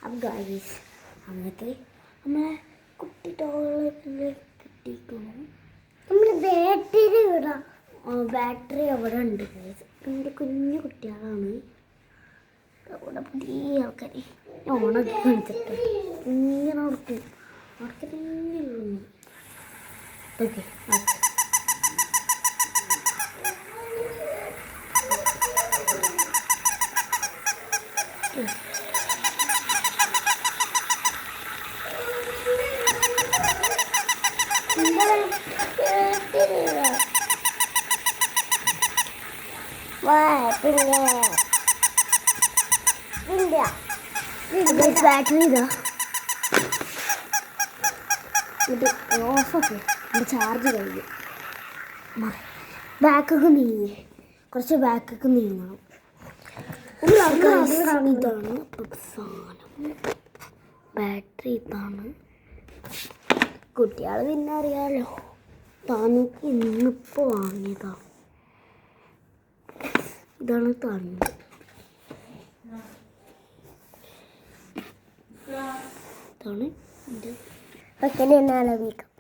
അപ്പം ഗൈസ് അങ്ങനത്തെ നമ്മളെ കുട്ടി ടോയ്ലറ്റിൽ കിട്ടിയിരിക്കുന്നു. നമ്മൾ ബാറ്ററി ഇടാം. ബാറ്ററി അവിടെ ഉണ്ട് ഗൈസ്. എൻ്റെ കുഞ്ഞു കുട്ടികളാണ് അവിടെ പുതിയ ആൾക്കാർ. ഞാൻ ഓണാക്കി കാണിച്ചിട്ട് ഇങ്ങനെ ഓർക്കും അവർക്ക് തന്നെ ഓക്കെ ബാറ്ററി ഇതാ ഇത് ഓഫാക്കി എൻ്റെ ചാർജ് കഴിഞ്ഞു. ബാക്കൊക്കെ നീങ്ങി കുറച്ച് ബാക്കൊക്കെ നീങ്ങണം. ഇതാണ് സാധനം. ബാറ്ററി ഇതാണ്. കുട്ടികൾ പിന്നെ അറിയാമല്ലോ താനൂക്ക് ഇന്നിപ്പോൾ വാങ്ങിയതാണ്. ഇതാണ് താനു. ഇതാണ് എൻ്റെ ഒക്കെ ആലോചിക്കാം.